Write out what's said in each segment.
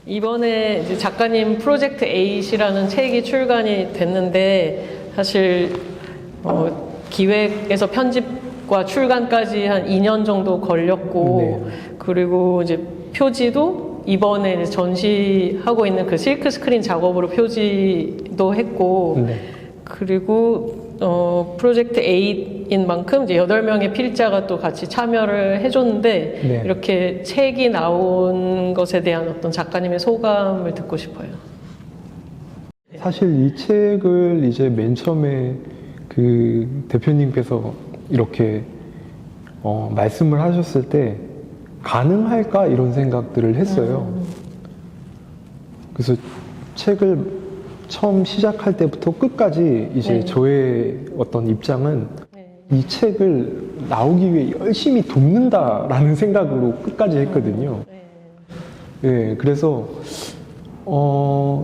이번에 이제 작가님 프로젝트 8이라는 책이 출간이 됐는데 사실 기획에서 편집과 출간까지 한 2년 정도 걸렸고 네. 그리고 이제 표지도 이번에 이제 전시하고 있는 그 실크 스크린 작업으로 표지도 했고 네. 그리고 프로젝트 8인 만큼 이제 8명의 필자가 또 같이 참여를 해줬는데 네. 이렇게 책이 나온 것에 대한 어떤 작가님의 소감을 듣고 싶어요. 사실 이 책을 이제 맨 처음에 그 대표님께서 이렇게 말씀을 하셨을 때 가능할까 이런 생각들을 했어요. 그래서 책을 처음 시작할 때부터 끝까지 이제 네. 저의 어떤 입장은 네. 이 책을 나오기 위해 열심히 돕는다라는 생각으로 끝까지 했거든요. 네, 그래서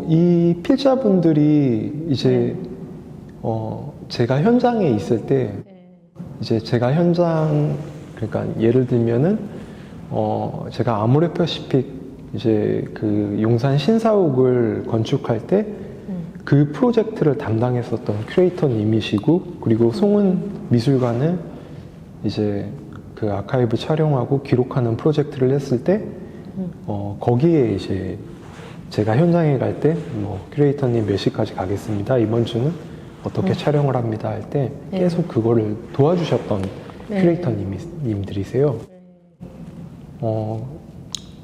이 필자분들이 이제 제가 현장에 있을 때 이제 제가 현장 그러니까 예를 들면은 제가 아모레퍼시픽 이제 그 용산 신사옥을 건축할 때 그 프로젝트를 담당했었던 큐레이터님이시고 그리고 송은 미술관을 이제 그 아카이브 촬영하고 기록하는 프로젝트를 했을 때 거기에 이제 제가 현장에 갈 때 뭐 큐레이터님 몇 시까지 가겠습니다. 이번 주는 어떻게 촬영을 합니다 할 때 계속 그거를 도와주셨던 큐레이터님들이세요.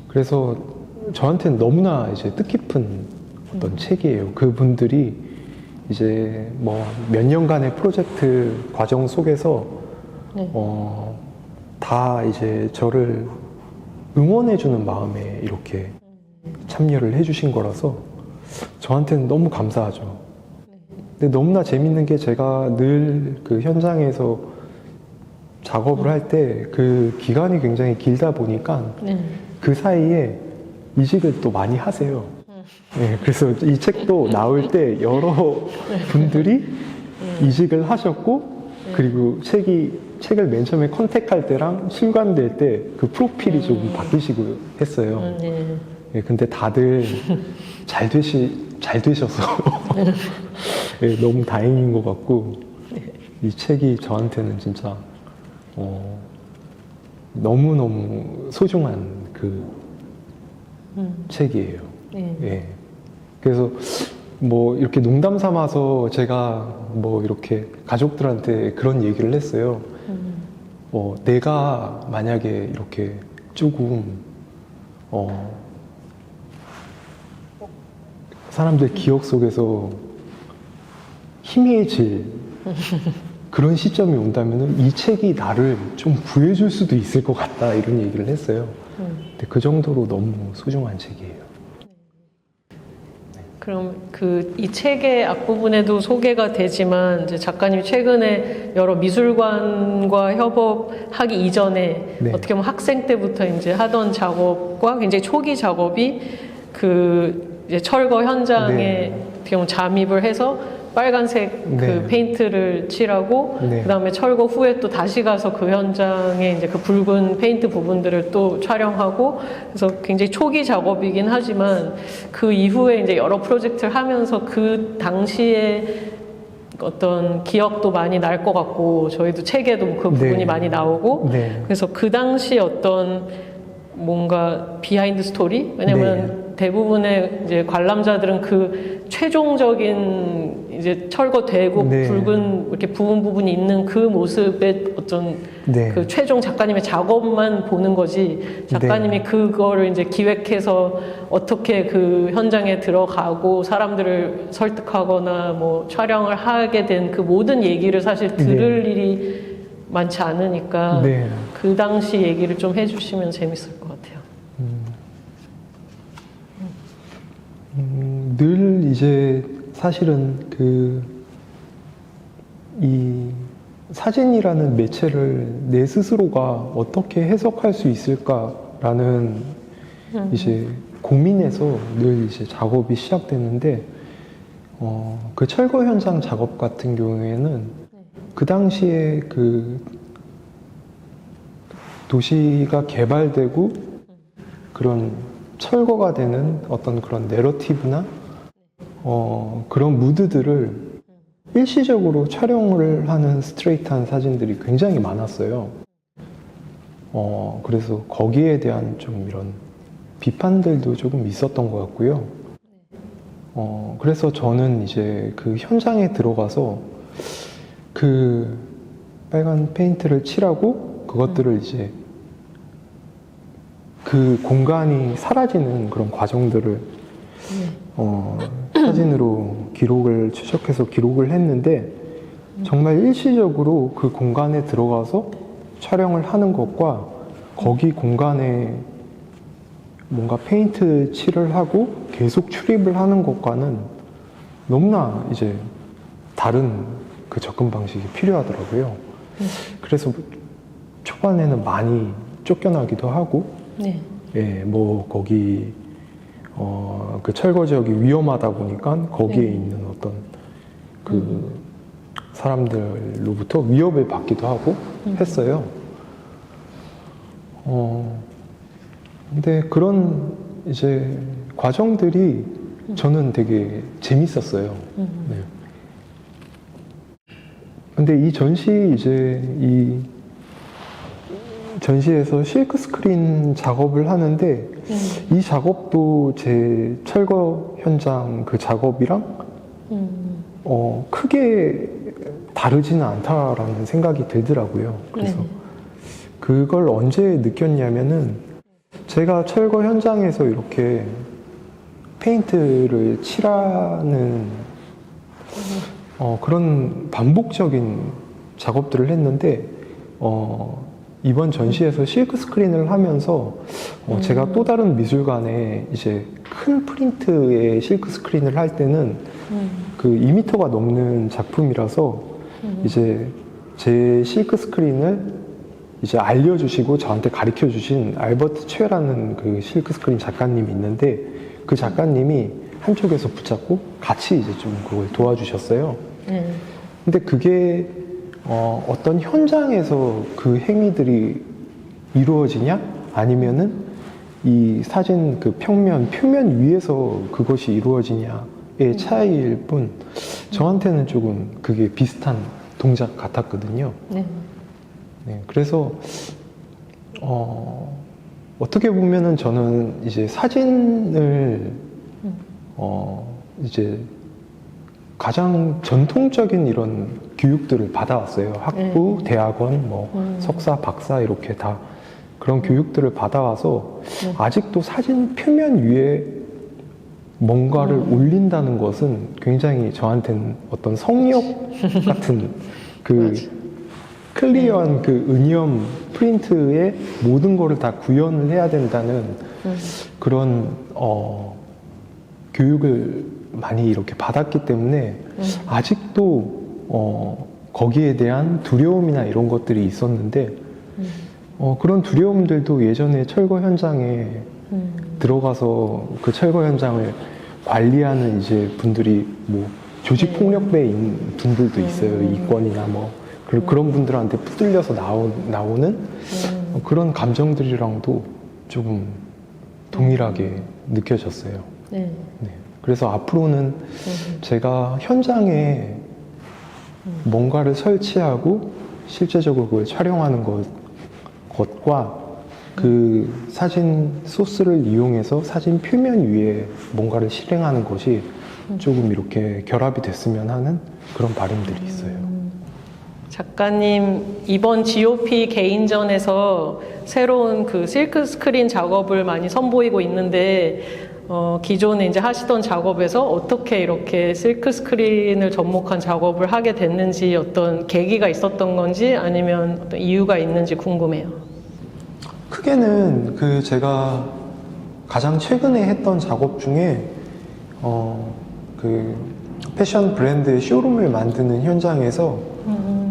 그래서 저한테는 너무나 이제 뜻깊은 어떤 책이에요. 그분들이 이제 뭐 몇 년간의 프로젝트 과정 속에서 다 이제 저를 응원해주는 마음에 이렇게 참여를 해주신 거라서 저한테는 너무 감사하죠. 근데 너무나 재밌는 게 제가 늘 그 현장에서 작업을 할 때 그 기간이 굉장히 길다 보니까 그 사이에 이직을 또 많이 하세요. 네, 그래서 이 책도 나올 때 여러 분들이 이직을 하셨고 그리고 책을 맨 처음에 컨택할 때랑 출간될 때 그 프로필이 조금 바뀌시고 했어요. 네, 근데 다들 잘 되셔서 네, 너무 다행인 것 같고 이 책이 저한테는 진짜 너무너무 소중한 그 책이에요. 예. 그래서 뭐 이렇게 농담 삼아서 제가 뭐 이렇게 가족들한테 그런 얘기를 했어요. 내가 만약에 이렇게 조금 사람들 기억 속에서 희미해질 그런 시점이 온다면 이 책이 나를 좀 구해줄 수도 있을 것 같다 이런 얘기를 했어요. 근데 그 정도로 너무 소중한 책이에요. 그럼 이 책의 앞부분에도 소개가 되지만 이제 작가님이 최근에 여러 미술관과 협업하기 이전에 네. 어떻게 보면 학생 때부터 이제 하던 작업과 굉장히 초기 작업이 이제 철거 현장에 네. 어떻게 보면 잠입을 해서 빨간색 그 네. 페인트를 칠하고 네. 그다음에 철거 후에 또 다시 가서 그 현장에 이제 그 붉은 페인트 부분들을 또 촬영하고 그래서 굉장히 초기 작업이긴 하지만 그 이후에 이제 여러 프로젝트를 하면서 그 당시에 어떤 기억도 많이 날 것 같고 저희도 책에도 그 부분이 네. 많이 나오고 네. 그래서 그 당시 어떤 뭔가 비하인드 스토리 왜냐면 대부분의 이제 관람자들은 그 최종적인 이제 철거되고 네. 붉은 이렇게 부은 부분이 있는 그 모습의 어떤 네. 그 최종 작가님의 작업만 보는 거지 작가님이 그거를 이제 기획해서 어떻게 그 현장에 들어가고 사람들을 설득하거나 뭐 촬영을 하게 된 그 모든 얘기를 사실 들을 일이 많지 않으니까 네. 그 당시 얘기를 좀 해주시면 재밌을 것 같아요. 늘 이제 사실은 이 사진이라는 매체를 내 스스로가 어떻게 해석할 수 있을까라는 이제 고민에서 늘 이제 작업이 시작되는데 그 철거 현장 작업 같은 경우에는 그 당시에 그 도시가 개발되고 그런 철거가 되는 어떤 그런 내러티브나 그런 무드들을 일시적으로 촬영을 하는 스트레이트한 사진들이 굉장히 많았어요. 그래서 거기에 대한 좀 이런 비판들도 조금 있었던 것 같고요. 그래서 저는 이제 그 현장에 들어가서 그 빨간 페인트를 칠하고 그것들을 이제 그 공간이 사라지는 그런 과정들을 사진으로 기록을 추적해서 기록을 했는데 정말 일시적으로 그 공간에 들어가서 촬영을 하는 것과 거기 공간에 뭔가 페인트 칠을 하고 계속 출입을 하는 것과는 너무나 이제 다른 그 접근 방식이 필요하더라고요. 그래서 초반에는 많이 쫓겨나기도 하고, 네. 예, 뭐 거기 그 철거 지역이 위험하다 보니까 거기에 네. 있는 어떤 그 사람들로부터 위협을 받기도 하고 했어요. 근데 그런 이제 과정들이 저는 되게 재밌었어요. 네. 근데 이 전시에서 실크 스크린 작업을 하는데 이 작업도 제 철거 현장 그 작업이랑 크게 다르지는 않다라는 생각이 들더라고요. 그래서 그걸 언제 느꼈냐면은 제가 철거 현장에서 이렇게 페인트를 칠하는 그런 반복적인 작업들을 했는데 이번 전시에서 실크 스크린을 하면서 제가 또 다른 미술관에 이제 큰 프린트의 실크 스크린을 할 때는 그 2m가 넘는 작품이라서 이제 제 실크 스크린을 이제 알려주시고 저한테 가르쳐 주신 알버트 최라는 그 실크 스크린 작가님이 있는데 그 작가님이 한쪽에서 붙잡고 같이 이제 좀 그걸 도와주셨어요. 근데 그게 어떤 현장에서 그 행위들이 이루어지냐? 아니면은 이 사진 그 표면 위에서 그것이 이루어지냐의 차이일 뿐 저한테는 조금 그게 비슷한 동작 같았거든요. 네, 그래서 어떻게 보면은 저는 이제 사진을 이제 가장 전통적인 이런 교육들을 받아왔어요. 학부, 대학원, 뭐 석사, 박사 이렇게 다 그런 교육들을 받아와서 아직도 사진 표면 위에 뭔가를 올린다는 것은 굉장히 저한테는 어떤 성역 같은 그 클리어한 그 은이염 프린트에 모든 거를 다 구현을 해야 된다는 그런 교육을 많이 이렇게 받았기 때문에 아직도 거기에 대한 두려움이나 이런 것들이 있었는데 그런 두려움들도 예전에 철거 현장에 들어가서 그 철거 현장을 관리하는 이제 분들이 뭐 조직폭력배에 있는 분들도 있어요. 이권이나 뭐 그런 분들한테 붙들려서 나오는 그런 감정들이랑도 조금 동일하게 느껴졌어요. 네. 그래서 앞으로는 제가 현장에 뭔가를 설치하고 실제적으로 그걸 촬영하는 것과 그 사진 소스를 이용해서 사진 표면 위에 뭔가를 실행하는 것이 조금 이렇게 결합이 됐으면 하는 그런 바람들이 있어요. 작가님 이번 GOP 개인전에서 새로운 그 실크 스크린 작업을 많이 선보이고 있는데 기존에 이제 하시던 작업에서 어떻게 이렇게 실크 스크린을 접목한 작업을 하게 됐는지 어떤 계기가 있었던 건지 아니면 어떤 이유가 있는지 궁금해요. 크게는 그 제가 가장 최근에 했던 작업 중에 그 패션 브랜드의 쇼룸을 만드는 현장에서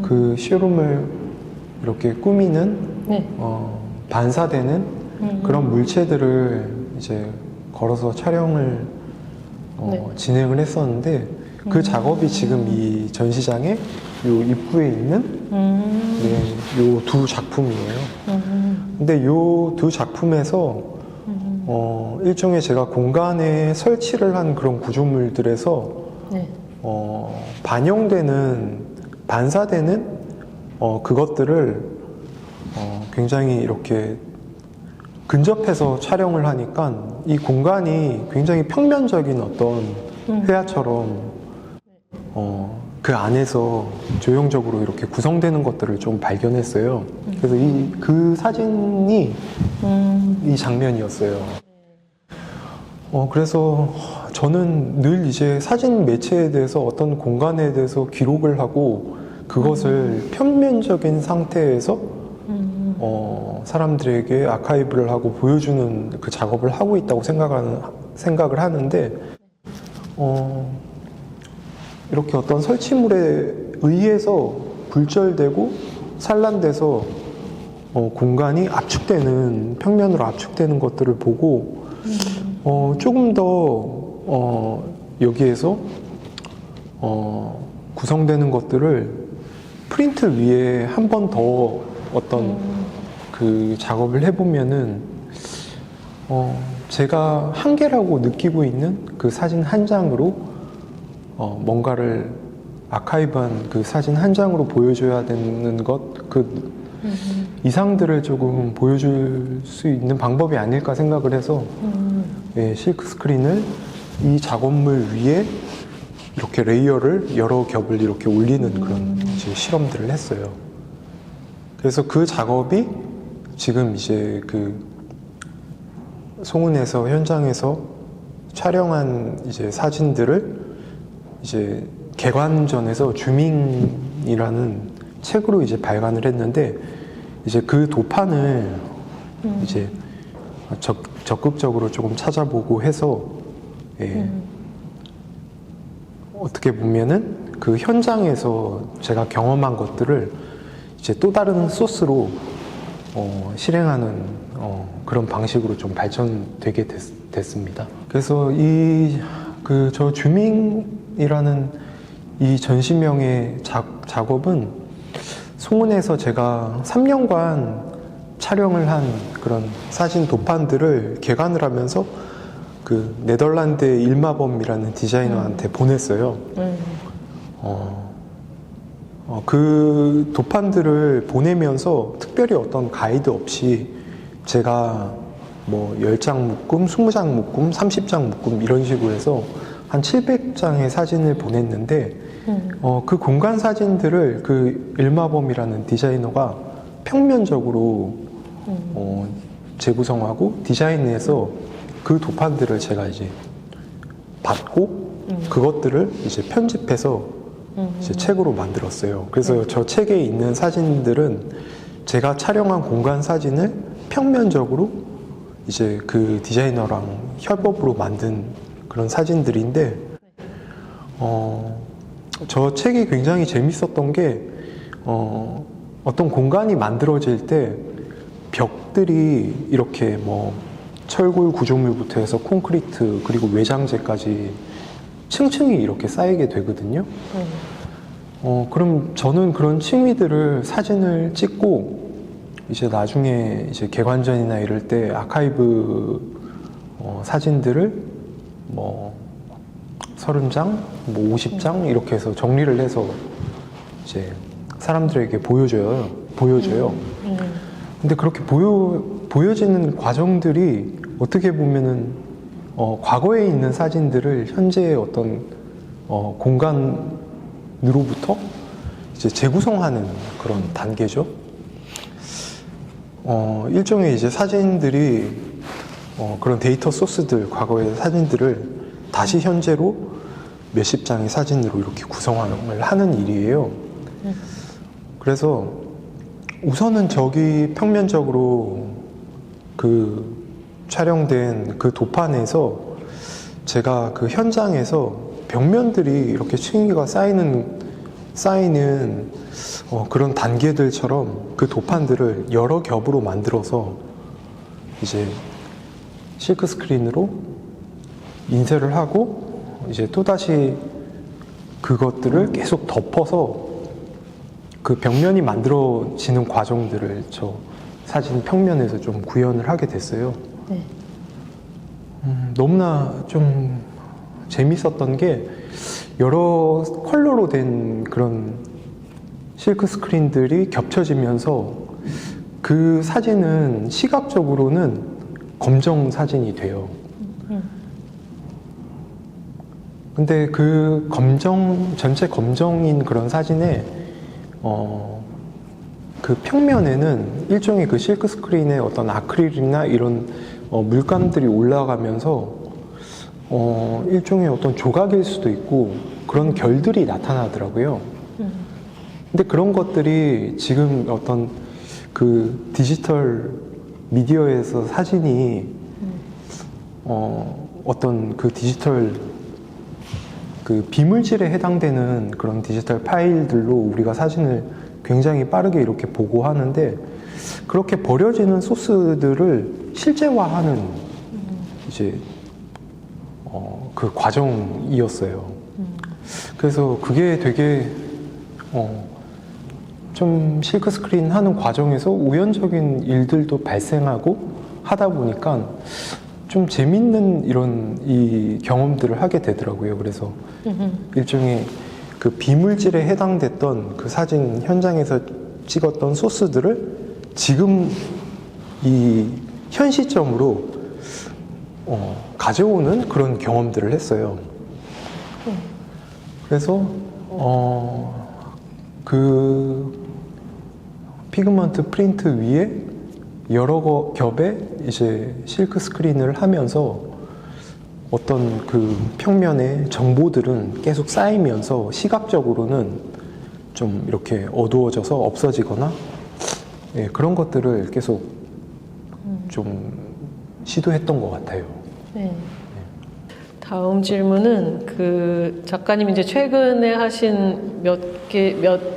그 쇼룸을 이렇게 꾸미는 반사되는 그런 물체들을 이제 걸어서 촬영을 진행을 했었는데 그 작업이 지금 이 전시장에 요 입구에 있는 요 두 작품이에요. 근데 요 두 작품에서 일종의 제가 공간에 설치를 한 그런 구조물들에서 네. 반사되는 그것들을 굉장히 이렇게 근접해서 촬영을 하니까 이 공간이 굉장히 평면적인 어떤 회화처럼 그 안에서 조형적으로 이렇게 구성되는 것들을 좀 발견했어요. 그래서 그 사진이 이 장면이었어요. 그래서 저는 늘 이제 사진 매체에 대해서 어떤 공간에 대해서 기록을 하고 그것을 평면적인 상태에서 사람들에게 아카이브를 하고 보여주는 그 작업을 하고 있다고 생각을 하는데 이렇게 어떤 설치물에 의해서 굴절되고 산란돼서 공간이 압축되는, 평면으로 압축되는 것들을 보고 조금 더 여기에서 구성되는 것들을 프린트 위에 한 번 더 어떤 그 작업을 해보면은 제가 한계라고 느끼고 있는 그 사진 한 장으로 뭔가를 아카이브한 그 사진 한 장으로 보여줘야 되는 것, 그 이상들을 조금 보여줄 수 있는 방법이 아닐까 생각을 해서 예, 실크 스크린을 이 작업물 위에 이렇게 레이어를 여러 겹을 이렇게 올리는 그런 이제 실험들을 했어요. 그래서 그 작업이 지금 이제 그 송은에서 현장에서 촬영한 이제 사진들을 이제 개관전에서 주밍이라는 책으로 이제 발간을 했는데 이제 그 도판을 이제 적극적으로 조금 찾아보고 해서 예, 어떻게 보면은 그 현장에서 제가 경험한 것들을 이제 또 다른 소스로 실행하는 그런 방식으로 좀 발전되게 됐습니다. 그래서 저 주밍이라는 이 전시명의 작업은 송은에서 제가 3년간 촬영을 한 그런 사진 도판들을 개관을 하면서 그 네덜란드의 일마범이라는 디자이너한테 보냈어요. 그 도판들을 보내면서 특별히 어떤 가이드 없이 제가 뭐 10장 묶음, 20장 묶음, 30장 묶음 이런 식으로 해서 한 700장의 사진을 보냈는데 그 공간 사진들을 그 일마범이라는 디자이너가 평면적으로 재구성하고 디자인해서 그 도판들을 제가 이제 받고 그것들을 이제 편집해서 이제 책으로 만들었어요. 그래서 저 책에 있는 사진들은 제가 촬영한 공간 사진을 평면적으로 이제 그 디자이너랑 협업으로 만든 그런 사진들인데 저 책이 굉장히 재밌었던 게 어떤 공간이 만들어질 때 벽들이 이렇게 뭐 철골 구조물부터 해서 콘크리트 그리고 외장재까지 층층이 이렇게 쌓이게 되거든요. 그럼 저는 그런 층위들을 사진을 찍고 이제 나중에 이제 개관전이나 이럴 때 아카이브 사진들을 뭐 30장, 뭐 50장 이렇게 해서 정리를 해서 이제 사람들에게 보여줘요. 근데 그렇게 보여지는 과정들이 어떻게 보면은 과거에 있는 사진들을 현재의 어떤 공간으로부터 이제 재구성하는 그런 단계죠. 일종의 이제 사진들이 그런 데이터 소스들, 과거의 사진들을 다시 현재로 몇십 장의 사진으로 이렇게 구성을 하는 일이에요. 그래서 우선은 저기 평면적으로 그 촬영된 그 도판에서 제가 그 현장에서 벽면들이 이렇게 층위가 쌓이는 그런 단계들처럼 그 도판들을 여러 겹으로 만들어서 이제 실크 스크린으로 인쇄를 하고 이제 또다시 그것들을 계속 덮어서 그 벽면이 만들어지는 과정들을 저 사진 평면에서 좀 구현을 하게 됐어요. 네. 너무나 좀 재밌었던 게 여러 컬러로 된 그런 실크 스크린들이 겹쳐지면서 그 사진은 시각적으로는 검정 사진이 돼요. 근데 그 전체 검정인 그런 사진에 그 평면에는 일종의 그 실크 스크린의 어떤 아크릴이나 이런 물감들이 올라가면서 일종의 어떤 조각일 수도 있고 그런 결들이 나타나더라고요. 근데 그런 것들이 지금 어떤 그 디지털 미디어에서 사진이 어떤 그 디지털 그 비물질에 해당되는 그런 디지털 파일들로 우리가 사진을 굉장히 빠르게 이렇게 보고 하는데 그렇게 버려지는 소스들을 실제화하는 이제 그 과정이었어요. 그래서 그게 되게 좀 실크 스크린 하는 과정에서 우연적인 일들도 발생하고 하다 보니까 좀 재밌는 이런 이 경험들을 하게 되더라고요. 그래서 일종의 그 비물질에 해당됐던 그 사진 현장에서 찍었던 소스들을 지금 이 현 시점으로 가져오는 그런 경험들을 했어요. 그래서 그 피그먼트 프린트 위에 여러 겹의 이제 실크 스크린을 하면서 어떤 그 평면의 정보들은 계속 쌓이면서 시각적으로는 좀 이렇게 어두워져서 없어지거나 그런 것들을 계속 좀 시도했던 것 같아요. 네. 다음 질문은 그 작가님이 이제 최근에 하신 몇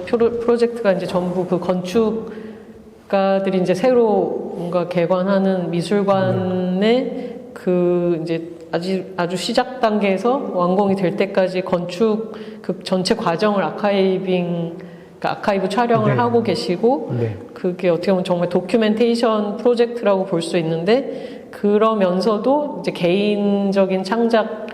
프로젝트가 이제 전부 그 건축가들이 이제 새로 뭔가 개관하는 미술관의 그 이제 아주 시작 단계에서 완공이 될 때까지 건축 그 전체 과정을 아카이브 촬영을 네. 하고 계시고 네. 그게 어떻게 보면 정말 도큐멘테이션 프로젝트라고 볼 수 있는데 그러면서도 이제 개인적인 창작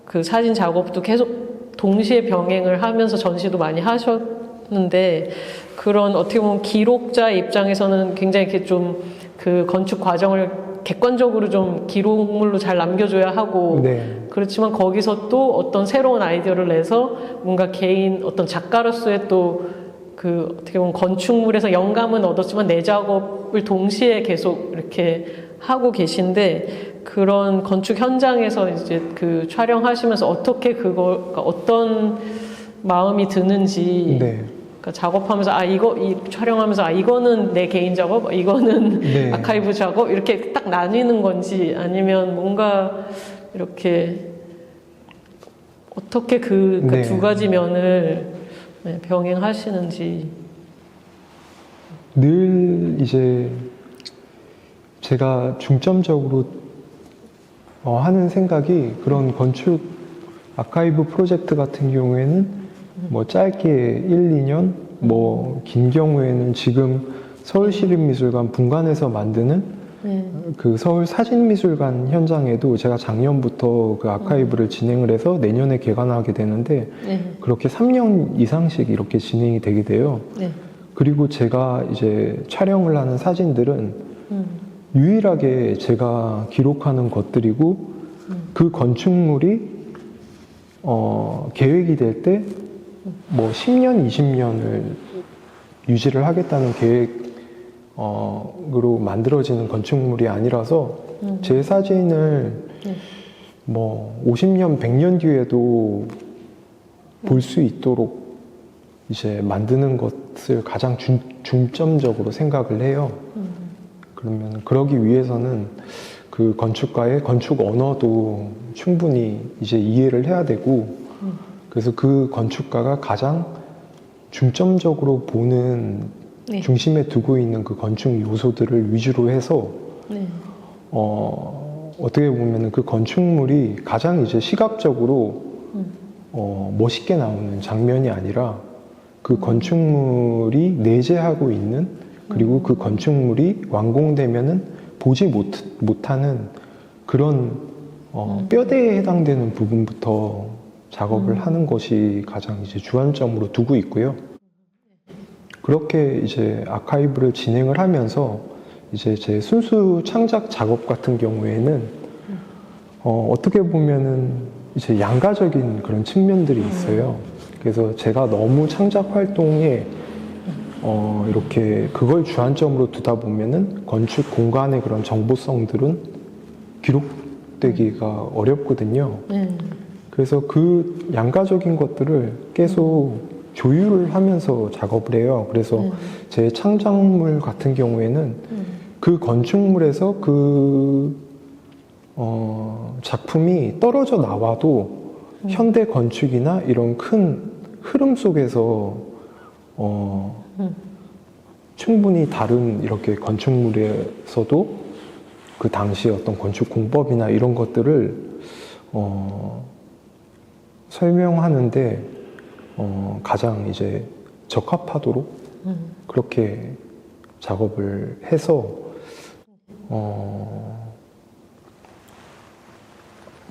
그 사진 작업도 계속 동시에 병행을 하면서 전시도 많이 하셨는데 그런 어떻게 보면 기록자 입장에서는 굉장히 이렇게 좀 그 건축 과정을 객관적으로 좀 기록물로 잘 남겨줘야 하고 네. 그렇지만 거기서 또 어떤 새로운 아이디어를 내서 뭔가 개인 어떤 작가로서의 또 그 어떻게 보면 건축물에서 영감은 얻었지만 내 작업을 동시에 계속 이렇게 하고 계신데 그런 건축 현장에서 이제 그 촬영하시면서 어떻게 그러니까 어떤 마음이 드는지 네. 그러니까 작업하면서 촬영하면서 이거는 내 개인 작업, 이거는 네. 아카이브 작업 이렇게 딱 나뉘는 건지 아니면 뭔가 이렇게 어떻게 그 두 가지 면을 병행하시는지. 늘 이제 제가 중점적으로 하는 생각이 그런 건축 아카이브 프로젝트 같은 경우에는 뭐 짧게 1, 2년 뭐 긴 경우에는 지금 서울시립미술관 분관에서 만드는 그 서울 사진미술관 현장에도 제가 작년부터 그 아카이브를 진행을 해서 내년에 개관하게 되는데 그렇게 3년 이상씩 이렇게 진행이 되게 돼요. 그리고 제가 이제 촬영을 하는 사진들은 유일하게 제가 기록하는 것들이고 그 건축물이 계획이 될 때 뭐 10년, 20년을 유지를 하겠다는 계획으로 만들어지는 건축물이 아니라서 제 사진을 뭐 50년, 100년 뒤에도 볼 수 있도록 이제 만드는 것을 가장 중점적으로 생각을 해요. 그러면 그러기 위해서는 그 건축가의 건축 언어도 충분히 이제 이해를 해야 되고 그래서 그 건축가가 가장 중점적으로 보는 중심에 두고 있는 그 건축 요소들을 위주로 해서 어떻게 보면 그 건축물이 가장 이제 시각적으로 멋있게 나오는 장면이 아니라 그 건축물이 내재하고 있는 그리고 그 건축물이 완공되면은 보지 못하는 그런 뼈대에 해당되는 부분부터 작업을 하는 것이 가장 이제 주안점으로 두고 있고요. 그렇게 이제 아카이브를 진행을 하면서 이제 제 순수 창작 작업 같은 경우에는 어떻게 보면은 이제 양가적인 그런 측면들이 있어요. 그래서 제가 너무 창작 활동에 이렇게 그걸 주안점으로 두다 보면은 건축 공간의 그런 정보성들은 기록되기가 어렵거든요. 그래서 그 양가적인 것들을 계속 조율을 하면서 작업을 해요. 그래서 제 창작물 같은 경우에는 그 건축물에서 그 작품이 떨어져 나와도 현대 건축이나 이런 큰 흐름 속에서 충분히 다른 이렇게 건축물에서도 그 당시 어떤 건축 공법이나 이런 것들을 설명하는데 가장 이제 적합하도록 그렇게 작업을 해서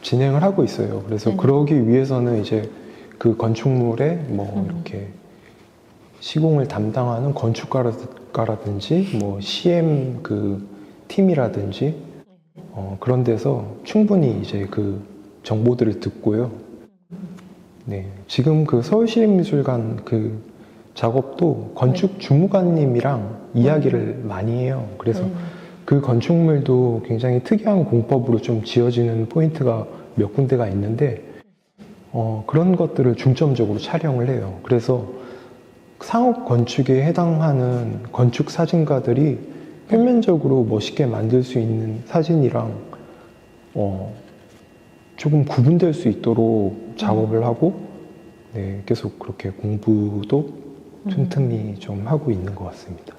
진행을 하고 있어요. 그래서 그러기 위해서는 이제 그 건축물에 뭐 이렇게 시공을 담당하는 건축가라든지 뭐 CM 그 팀이라든지 그런 데서 충분히 이제 그 정보들을 듣고요. 네, 지금 그 서울시립미술관 그 작업도 건축 주무관님이랑 이야기를 많이 해요. 그래서 그 건축물도 굉장히 특이한 공법으로 좀 지어지는 포인트가 몇 군데가 있는데 그런 것들을 중점적으로 촬영을 해요. 그래서 상업 건축에 해당하는 건축 사진가들이 표면적으로 멋있게 만들 수 있는 사진이랑 조금 구분될 수 있도록 작업을 하고 네, 계속 그렇게 공부도 틈틈이 좀 하고 있는 것 같습니다.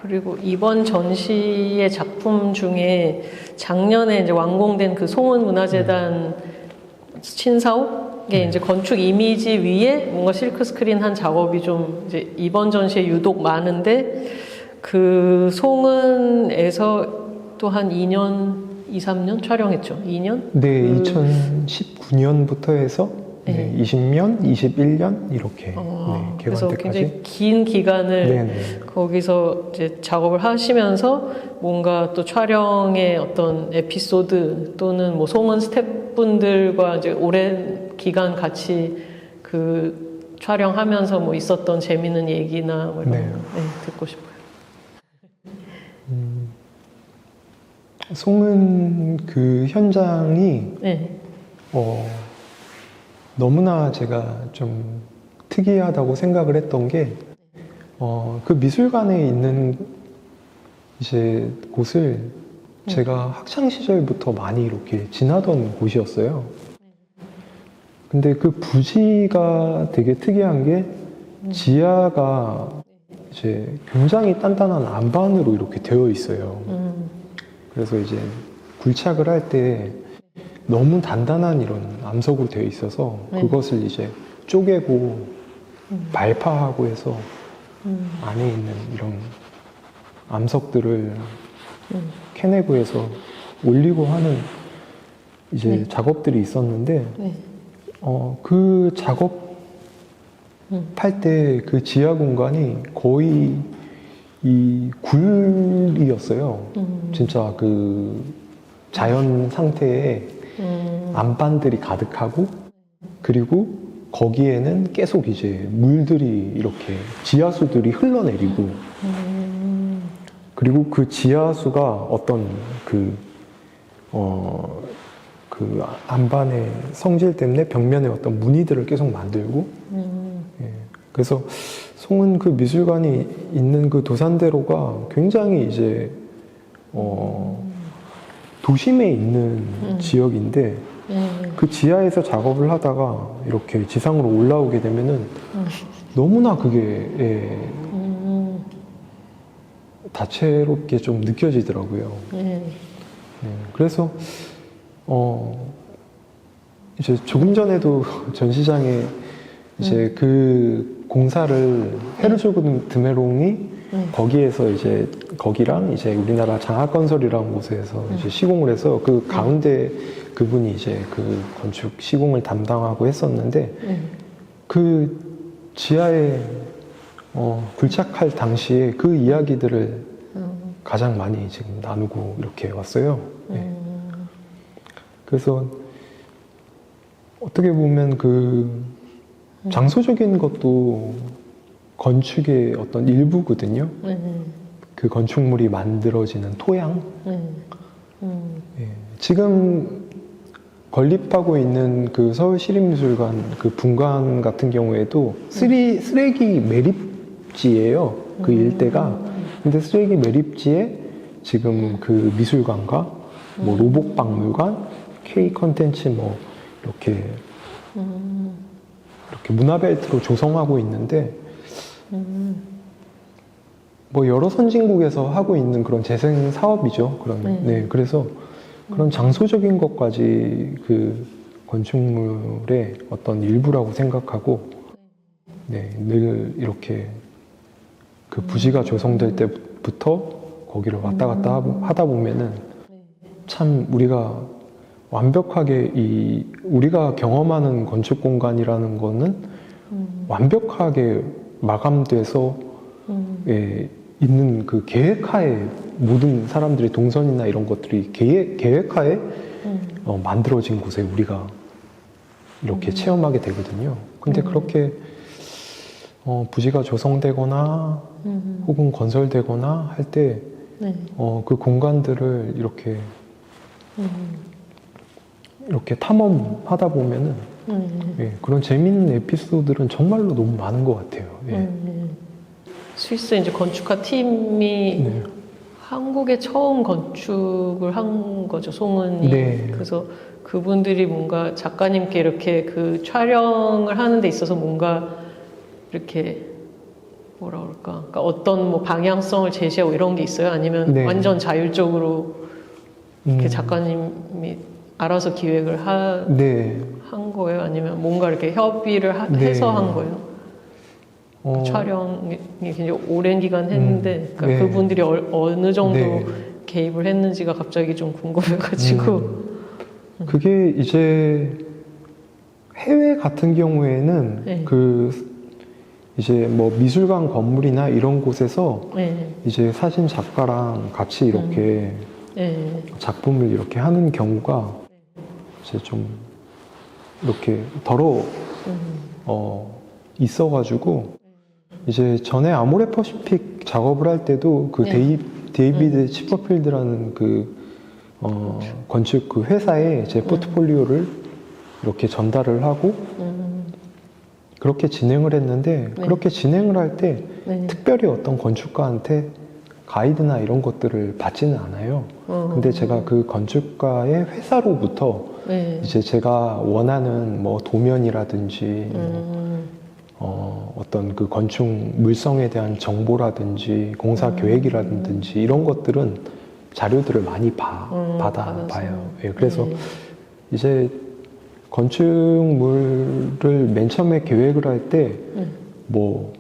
그리고 이번 전시의 작품 중에 작년에 이제 완공된 그 송은문화재단 신사옥에 이제 건축 이미지 위에 뭔가 실크 스크린 한 작업이 좀 이제 이번 전시에 유독 많은데 그 송은에서 또 한 2년, 2, 3년 촬영했죠. 2년? 네, 2019년부터 해서 네, 20년, 21년 이렇게 네, 그래서 개관 때까지 굉장히 긴 기간을 네네. 거기서 이제 작업을 하시면서 뭔가 또 촬영의 어떤 에피소드 또는 뭐 송은 스태프분들과 이제 오랜 기간 같이 그 촬영하면서 뭐 있었던 재미있는 얘기나 뭐 이런 네. 거 듣고 싶어요. 송은 그 현장이 네. 너무나 제가 좀 특이하다고 생각을 했던 게 그 미술관에 있는 이제 곳을 제가 학창 시절부터 많이 이렇게 지나던 곳이었어요. 근데 그 부지가 되게 특이한 게 지하가 이제 굉장히 단단한 안반으로 이렇게 되어 있어요. 그래서 이제 굴착을 할 때 너무 단단한 이런 암석으로 되어 있어서 그것을 이제 쪼개고 발파하고 해서 안에 있는 이런 암석들을 캐내고 해서 올리고 하는 이제 작업들이 있었는데 그 작업할 때 그 지하 공간이 거의 이 굴이었어요. 진짜 그 자연 상태에 안반들이 가득하고 그리고 거기에는 계속 이제 물들이 이렇게 지하수들이 흘러내리고 그리고 그 지하수가 어떤 그 안반의 성질 때문에 벽면에 어떤 무늬들을 계속 만들고 예. 그래서 송은 그 미술관이 있는 그 도산대로가 굉장히 이제 도심에 있는 지역인데 그 지하에서 작업을 하다가 이렇게 지상으로 올라오게 되면은 너무나 그게 다채롭게 좀 느껴지더라고요. 그래서 이제 조금 전에도 전시장에 이제 그 공사를 헤르조그 드메롱이 거기에서 이제 거기랑 이제 우리나라 장학건설이라는 곳에서 이제 시공을 해서 그 가운데 그분이 이제 그 건축 시공을 담당하고 했었는데 그 지하에 굴착할 당시에 그 이야기들을 가장 많이 지금 나누고 이렇게 왔어요. 네. 그래서 어떻게 보면 그 장소적인 것도 건축의 어떤 일부거든요. 그 건축물이 만들어지는 토양. 예. 지금 건립하고 있는 그 서울시립미술관 그 분관 같은 경우에도 쓰레기 매립지예요. 그 일대가. 근데 쓰레기 매립지에 지금 그 미술관과 뭐 로봇박물관, K 컨텐츠 뭐 이렇게 문화벨트로 조성하고 있는데 뭐 여러 선진국에서 하고 있는 그런 재생 사업이죠. 그러면 네, 그래서 그런 장소적인 것까지 그 건축물의 어떤 일부라고 생각하고 네, 늘 이렇게 그 부지가 조성될 때부터 거기를 왔다 갔다 하다 보면은 참 우리가 완벽하게 우리가 경험하는 건축 공간이라는 거는 완벽하게 마감돼서 예, 있는 그 계획하에 모든 사람들의 동선이나 이런 것들이 계획하에 만들어진 곳에 우리가 이렇게 체험하게 되거든요. 근데 그렇게 부지가 조성되거나 혹은 건설되거나 할 때 그 공간들을 이렇게 탐험하다 보면은 예, 그런 재밌는 에피소드들은 정말로 너무 많은 것 같아요. 예. 스위스 이제 건축가 팀이 네. 한국에 처음 건축을 한 거죠, 송은이. 네. 그래서 그분들이 뭔가 작가님께 이렇게 그 촬영을 하는 데 있어서 뭔가 이렇게 뭐라 그럴까, 그러니까 어떤 뭐 방향성을 제시하고 이런 게 있어요? 아니면 네. 완전 자율적으로 이렇게 작가님이 알아서 기획을 네. 한 거예요? 아니면 뭔가 이렇게 협의를 네. 해서 한 거예요? 그 촬영이 굉장히 오랜 기간 했는데 그러니까 네. 그분들이 어느 정도 네. 개입을 했는지가 갑자기 좀 궁금해가지고 그게 이제 해외 같은 경우에는 네. 그 이제 뭐 미술관 건물이나 이런 곳에서 네. 이제 사진 작가랑 같이 이렇게 네. 작품을 이렇게 하는 경우가 이제 좀 이렇게 있어가지고 이제 전에 아모레 퍼시픽 작업을 할 때도 그 데이비드 치퍼필드라는 그 건축 그 회사에 제 포트폴리오를 이렇게 전달을 하고 그렇게 진행을 했는데 그렇게 진행을 할 때 특별히 어떤 건축가한테 가이드나 이런 것들을 받지는 않아요. 근데 제가 그 건축가의 회사로부터 이제 제가 원하는 뭐 도면이라든지 어떤 그 건축 물성에 대한 정보라든지 공사 계획이라든지 이런 것들은 자료들을 많이 받아봐요. 예, 그래서 이제 건축물을 맨 처음에 계획을 할 때 뭐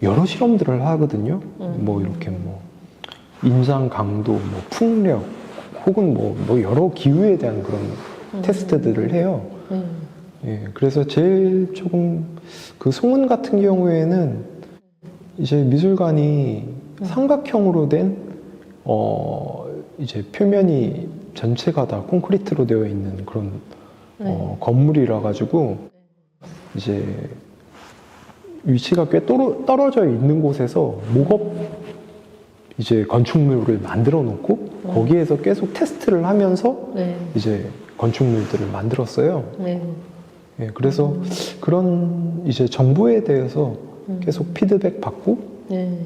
여러 실험들을 하거든요. 뭐 이렇게 뭐 인장 강도, 뭐 풍력, 혹은 뭐 여러 기후에 대한 그런 테스트들을 해요. 예, 그래서 제일 조금 그 송은 같은 경우에는 이제 미술관이 삼각형으로 된 이제 표면이 전체가 다 콘크리트로 되어 있는 그런 건물이라 가지고 이제 위치가 꽤 떨어져 있는 곳에서 목업 이제 건축물을 만들어 놓고 거기에서 계속 테스트를 하면서 이제 건축물들을 만들었어요. 예, 그래서 그런 이제 정보에 대해서 계속 피드백 받고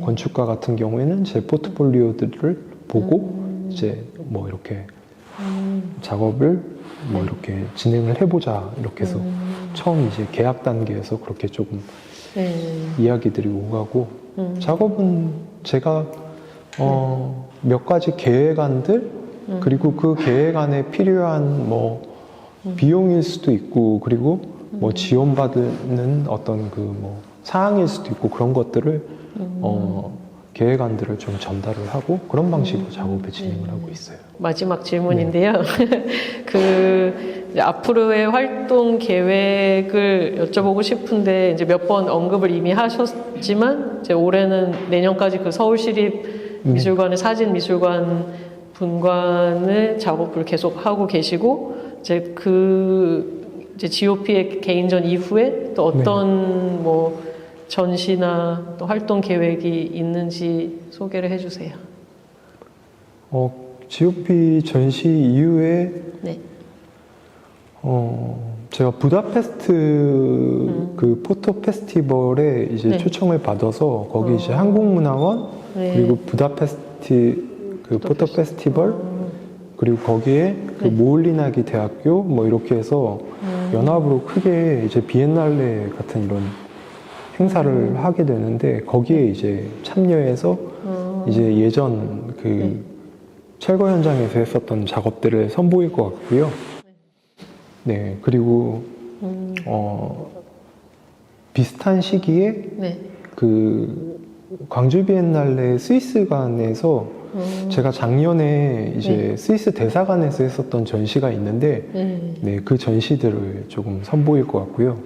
건축가 같은 경우에는 제 포트폴리오들을 보고 이제 뭐 이렇게 작업을 뭐 이렇게 진행을 해보자 이렇게 해서 처음 이제 계약 단계에서 그렇게 조금 이야기들이 오가고 작업은 제가 몇 가지 계획안들 그리고 그 계획안에 필요한 뭐 비용일 수도 있고 그리고 뭐 지원받는 어떤 그 뭐 사항일 수도 있고 그런 것들을 계획안들을 좀 전달을 하고 그런 방식으로 작업을 진행을 하고 있어요. 마지막 질문인데요. 이제 앞으로의 활동 계획을 여쭤보고 싶은데 이제 몇 번 언급을 이미 하셨지만 이제 올해는 내년까지 그 서울시립미술관의 사진미술관 분관의 작업을 계속 하고 계시고 이제 이제 GOP의 개인전 이후에 또 어떤 뭐 전시나 또 활동 계획이 있는지 소개를 해주세요. GOP 전시 이후에 네. 제가 부다페스트 그 포토 페스티벌에 이제 네. 초청을 받아서 거기 이제 한국문화원 네. 그리고 부다페스트 그 포토 페스티벌 그리고 거기에 그 네. 모울리나기 대학교 뭐 이렇게 해서 연합으로 크게 이제 비엔날레 같은 이런 행사를 하게 되는데 거기에 이제 참여해서 이제 예전 그 네. 철거 현장에서 했었던 작업들을 선보일 것 같고요. 네, 그리고 비슷한 시기에 네. 그 광주 비엔날레 스위스관에서 제가 작년에 이제 네. 스위스 대사관에서 했었던 전시가 있는데 네. 네, 그 전시들을 조금 선보일 것 같고요.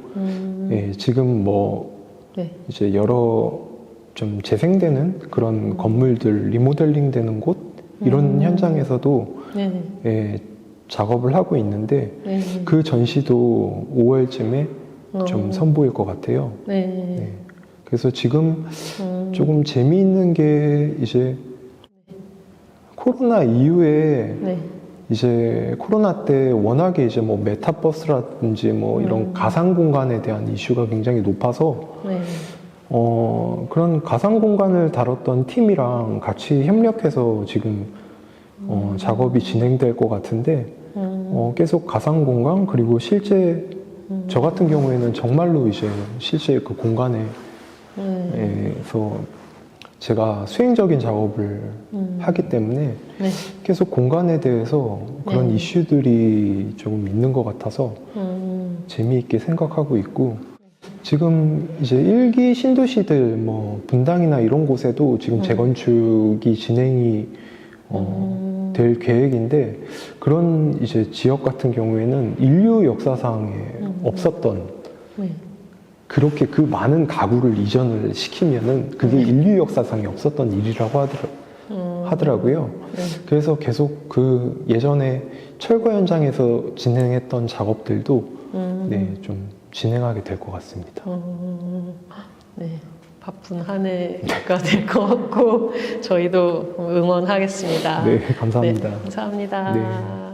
네, 지금 뭐 네. 이제 여러 좀 재생되는 그런 건물들 리모델링 되는 곳 이런 현장에서도 네. 예, 작업을 하고 있는데 네. 그 전시도 5월쯤에 좀 선보일 것 같아요. 네. 네. 그래서 지금 조금 재미있는 게 이제 코로나 이후에 네. 이제 코로나 때 워낙에 이제 뭐 메타버스라든지 뭐 이런 가상 공간에 대한 이슈가 굉장히 높아서 네. 그런 가상 공간을 다뤘던 팀이랑 같이 협력해서 지금 작업이 진행될 것 같은데 계속 가상 공간 그리고 실제 저 같은 경우에는 정말로 이제 실제 그 공간에서 제가 수행적인 작업을 하기 때문에 네. 계속 공간에 대해서 그런 네. 이슈들이 조금 있는 것 같아서 재미있게 생각하고 있고 지금 이제 일기 신도시들 뭐 분당이나 이런 곳에도 지금 재건축이 진행이 될 계획인데 그런 이제 지역 같은 경우에는 인류 역사상에 없었던 네. 그렇게 그 많은 가구를 이전을 시키면은 그게 인류 역사상에 없었던 일이라고 하더라고요. 네. 그래서 계속 그 예전에 철거 현장에서 진행했던 작업들도 네, 좀 진행하게 될 것 같습니다. 네. 바쁜 한 해가 될 것 같고 저희도 응원하겠습니다. 네, 감사합니다. 네, 감사합니다. 네.